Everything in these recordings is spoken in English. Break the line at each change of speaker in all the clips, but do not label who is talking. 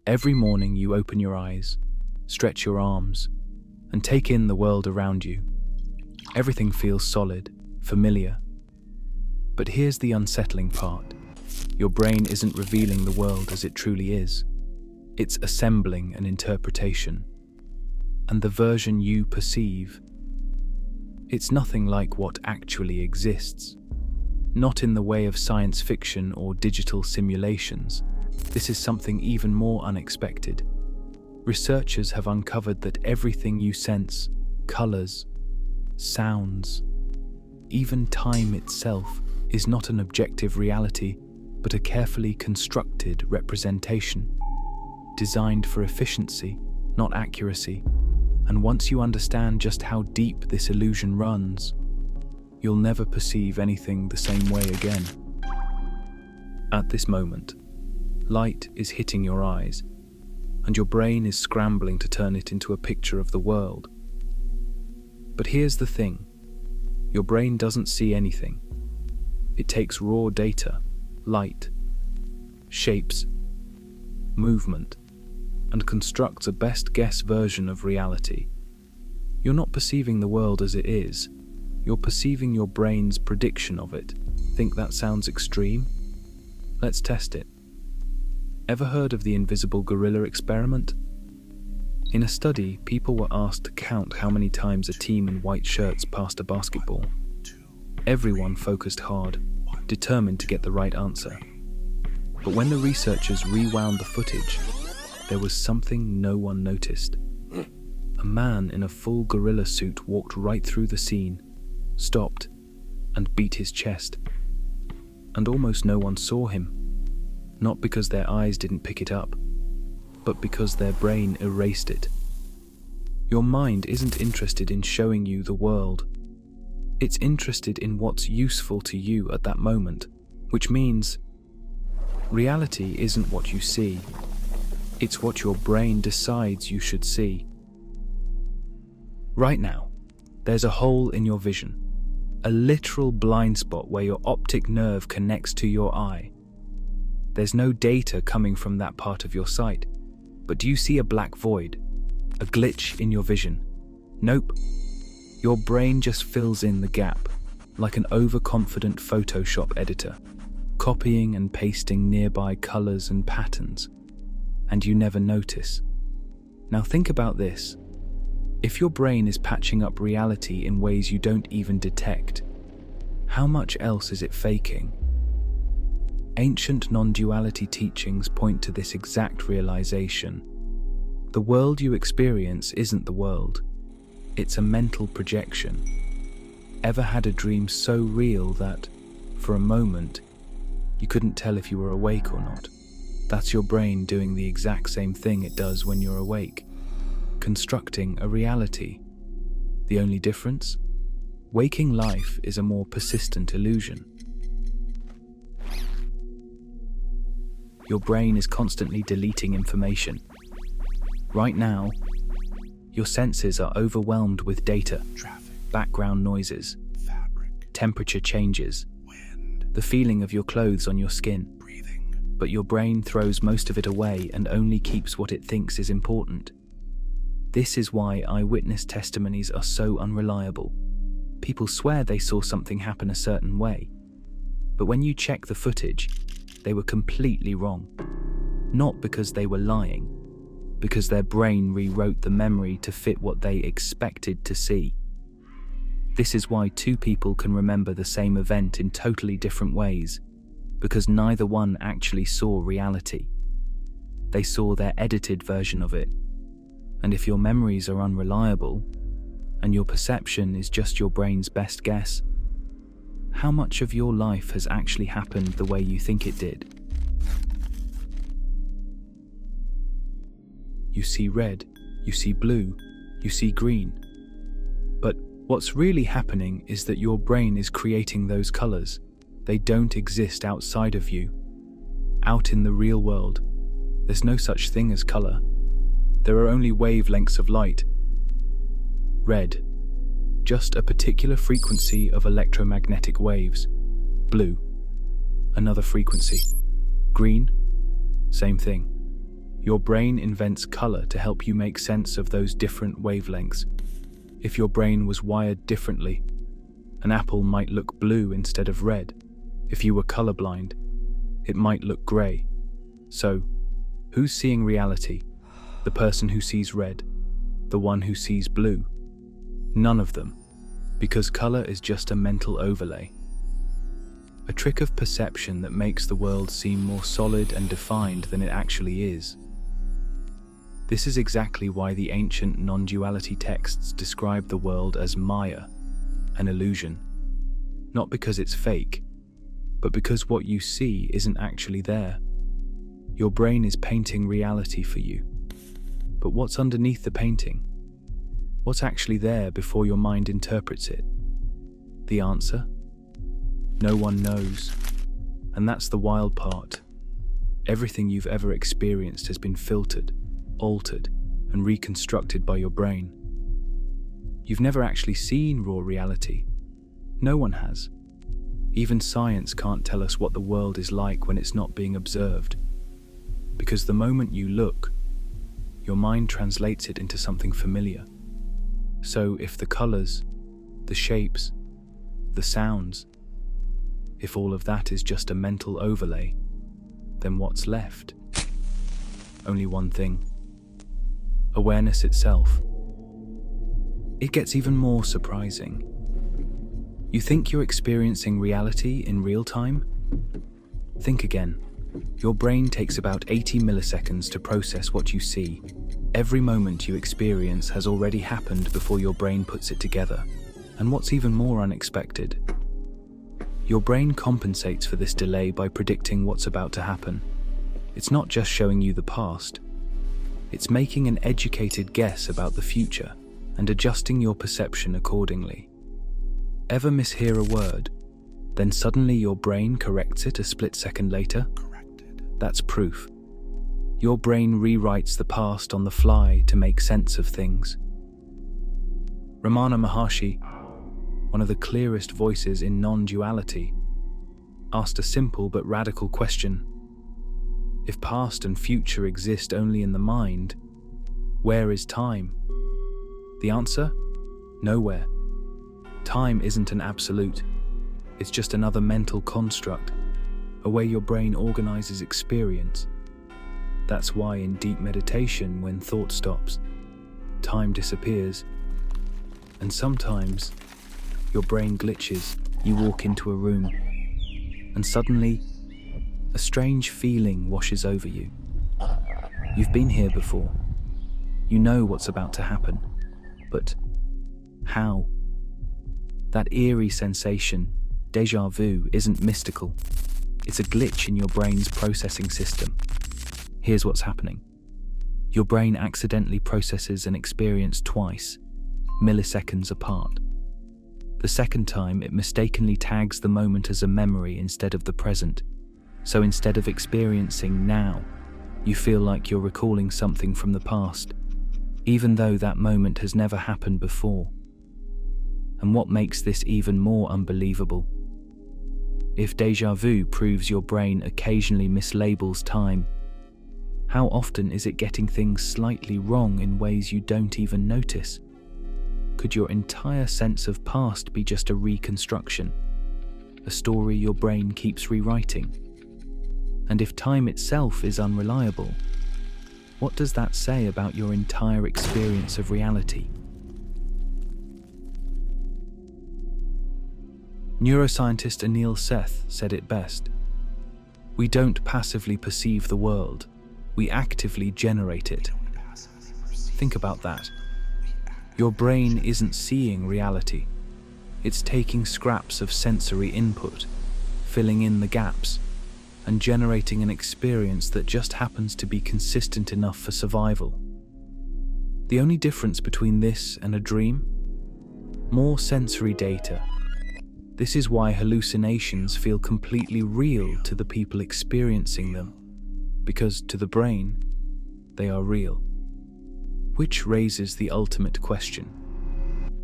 Every morning you open your eyes, stretch your arms, and take in the world around you. Everything feels solid, familiar. But here's the unsettling part. Your brain isn't revealing the world as it truly is. It's assembling an interpretation. And the version you perceive, it's nothing like what actually exists. Not in the way of science fiction or digital simulations. This is something even more unexpected. Researchers have uncovered that everything you sense, colors, sounds, even time itself, is not an objective reality, but a carefully constructed representation, designed for efficiency, not accuracy. And once you understand just how deep this illusion runs, you'll never perceive anything the same way again. At this moment, light is hitting your eyes, and your brain is scrambling to turn it into a picture of the world. But here's the thing, your brain doesn't see anything. It takes raw data, light, shapes, movement, and constructs a best guess version of reality. You're not perceiving the world as it is, you're perceiving your brain's prediction of it. Think that sounds extreme? Let's test it. Ever heard of the invisible gorilla experiment? In a study, people were asked to count how many times a team in white shirts passed a basketball. Everyone focused hard, determined to get the right answer. But when the researchers rewound the footage, there was something no one noticed. A man in a full gorilla suit walked right through the scene, stopped, and beat his chest. And almost no one saw him. Not because their eyes didn't pick it up, but because their brain erased it. Your mind isn't interested in showing you the world. It's interested in what's useful to you at that moment, which means reality isn't what you see. It's what your brain decides you should see. Right now, there's a hole in your vision, a literal blind spot where your optic nerve connects to your eye. There's no data coming from that part of your sight, but do you see a black void, a glitch in your vision? Nope. Your brain just fills in the gap, like an overconfident Photoshop editor, copying and pasting nearby colors and patterns. And you never notice. Now think about this. If your brain is patching up reality in ways you don't even detect, how much else is it faking? Ancient non-duality teachings point to this exact realization. The world you experience isn't the world. It's a mental projection. Ever had a dream so real that, for a moment, you couldn't tell if you were awake or not? That's your brain doing the exact same thing it does when you're awake, constructing a reality. The only difference? Waking life is a more persistent illusion. Your brain is constantly deleting information. Right now, your senses are overwhelmed with data,
traffic,
background noises,
fabric,
temperature changes,
wind,
the feeling of your clothes on your skin.
breathing.
But your brain throws most of it away and only keeps what it thinks is important. This is why eyewitness testimonies are so unreliable. People swear they saw something happen a certain way, but when you check the footage, they were completely wrong. Not because they were lying, because their brain rewrote the memory to fit what they expected to see. This is why two people can remember the same event in totally different ways, because neither one actually saw reality. They saw their edited version of it. And if your memories are unreliable, and your perception is just your brain's best guess, how much of your life has actually happened the way you think it did? You see red, you see blue, you see green. But what's really happening is that your brain is creating those colors. They don't exist outside of you. Out in the real world, there's no such thing as color. There are only wavelengths of light. Red, just a particular frequency of electromagnetic waves. Blue, another frequency. Green, same thing. Your brain invents color to help you make sense of those different wavelengths. If your brain was wired differently, an apple might look blue instead of red. If you were colorblind, it might look gray. So, who's seeing reality? The person who sees red? The one who sees blue? None of them, because color is just a mental overlay. A trick of perception that makes the world seem more solid and defined than it actually is. This is exactly why the ancient non-duality texts describe the world as Maya, an illusion. Not because it's fake, but because what you see isn't actually there. Your brain is painting reality for you. But what's underneath the painting? What's actually there before your mind interprets it? The answer? No one knows. And that's the wild part. Everything you've ever experienced has been filtered, altered, and reconstructed by your brain. You've never actually seen raw reality. No one has. Even science can't tell us what the world is like when it's not being observed. Because the moment you look, your mind translates it into something familiar. So if the colors, the shapes, the sounds, if all of that is just a mental overlay, then what's left? Only one thing. Awareness itself. It gets even more surprising. You think you're experiencing reality in real time? Think again. Your brain takes about 80 milliseconds to process what you see. Every moment you experience has already happened before your brain puts it together. And what's even more unexpected? Your brain compensates for this delay by predicting what's about to happen. It's not just showing you the past. It's making an educated guess about the future and adjusting your perception accordingly. Ever mishear a word, then suddenly your brain corrects it a split second later? That's proof. Your brain rewrites the past on the fly to make sense of things. Ramana Maharshi, one of the clearest voices in non-duality, asked a simple but radical question. If past and future exist only in the mind, where is time? The answer? Nowhere. Time isn't an absolute. It's just another mental construct, a way your brain organizes experience. That's why in deep meditation, when thought stops, time disappears. And sometimes, your brain glitches. You walk into a room, and suddenly, a strange feeling washes over you. You've been here before. You know what's about to happen. But how? That eerie sensation, déjà vu, isn't mystical. It's a glitch in your brain's processing system. Here's what's happening. Your brain accidentally processes an experience twice, milliseconds apart. The second time, it mistakenly tags the moment as a memory instead of the present. So instead of experiencing now, you feel like you're recalling something from the past, even though that moment has never happened before. And what makes this even more unbelievable? If déjà vu proves your brain occasionally mislabels time, how often is it getting things slightly wrong in ways you don't even notice? Could your entire sense of past be just a reconstruction, a story your brain keeps rewriting? And if time itself is unreliable, what does that say about your entire experience of reality? Neuroscientist Anil Seth said it best. We don't passively perceive the world, we actively generate it. Think about that. Your brain isn't seeing reality. It's taking scraps of sensory input, filling in the gaps, and generating an experience that just happens to be consistent enough for survival. The only difference between this and a dream? More sensory data. This is why hallucinations feel completely real to the people experiencing them, because to the brain, they are real. Which raises the ultimate question.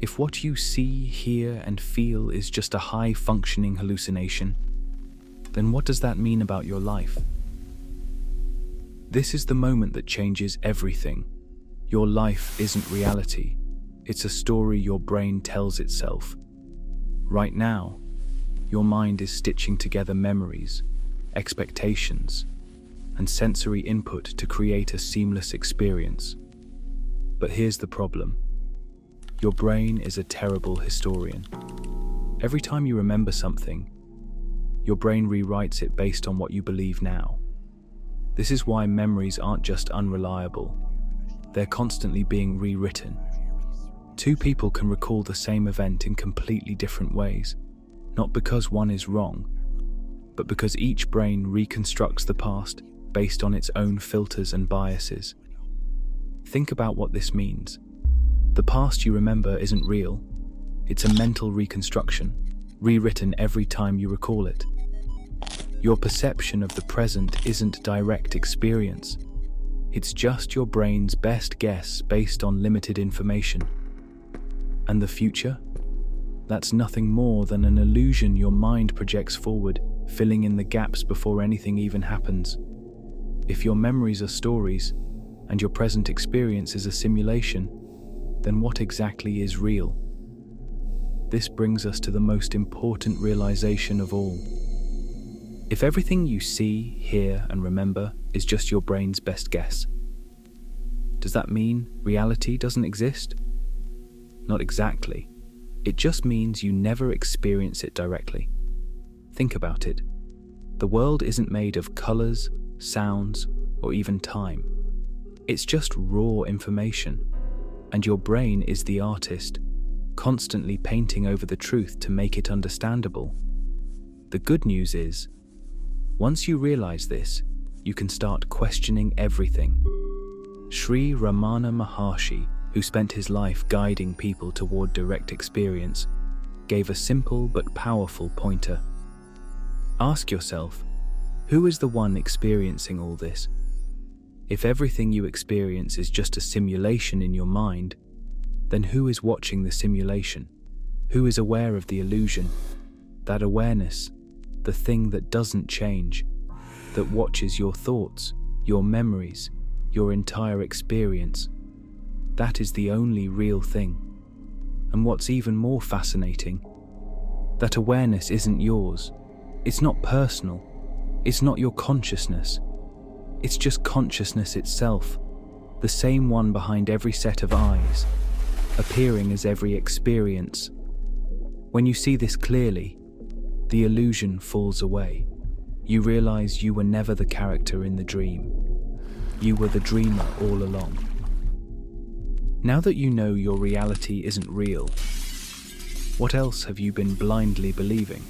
If what you see, hear, and feel is just a high-functioning hallucination, then what does that mean about your life? This is the moment that changes everything. Your life isn't reality. It's a story your brain tells itself. Right now, your mind is stitching together memories, expectations, and sensory input to create a seamless experience. But here's the problem. Your brain is a terrible historian. Every time you remember something, your brain rewrites it based on what you believe now. This is why memories aren't just unreliable. They're constantly being rewritten. Two people can recall the same event in completely different ways, not because one is wrong, but because each brain reconstructs the past based on its own filters and biases. Think about what this means. The past you remember isn't real. It's a mental reconstruction, rewritten every time you recall it. Your perception of the present isn't direct experience. It's just your brain's best guess based on limited information. And the future? That's nothing more than an illusion your mind projects forward, filling in the gaps before anything even happens. If your memories are stories, and your present experience is a simulation, then what exactly is real? This brings us to the most important realization of all. If everything you see, hear, and remember is just your brain's best guess, does that mean reality doesn't exist? Not exactly. It just means you never experience it directly. Think about it. The world isn't made of colors, sounds, or even time. It's just raw information, and your brain is the artist, constantly painting over the truth to make it understandable. The good news is, once you realize this, you can start questioning everything. Sri Ramana Maharshi, who spent his life guiding people toward direct experience, gave a simple but powerful pointer. Ask yourself, who is the one experiencing all this? If everything you experience is just a simulation in your mind, then who is watching the simulation? Who is aware of the illusion? That awareness, the thing that doesn't change, that watches your thoughts, your memories, your entire experience. That is the only real thing. And what's even more fascinating, that awareness isn't yours. It's not personal. It's not your consciousness. It's just consciousness itself, the same one behind every set of eyes, appearing as every experience. When you see this clearly, the illusion falls away. You realize you were never the character in the dream. You were the dreamer all along. Now that you know your reality isn't real, what else have you been blindly believing?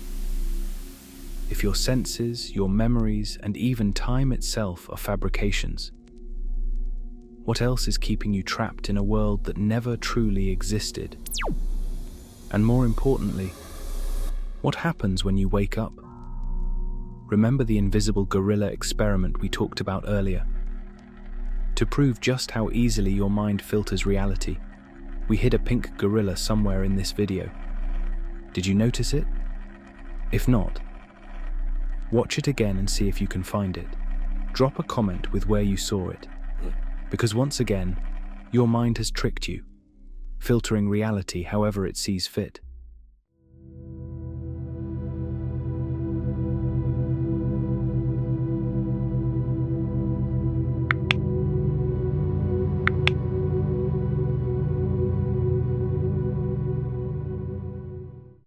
If your senses, your memories, and even time itself are fabrications, what else is keeping you trapped in a world that never truly existed? And more importantly, what happens when you wake up? Remember the invisible gorilla experiment we talked about earlier? To prove just how easily your mind filters reality, we hid a pink gorilla somewhere in this video. Did you notice it? If not, watch it again and see if you can find it. Drop a comment with where you saw it. Because once again, your mind has tricked you, filtering reality however it sees fit.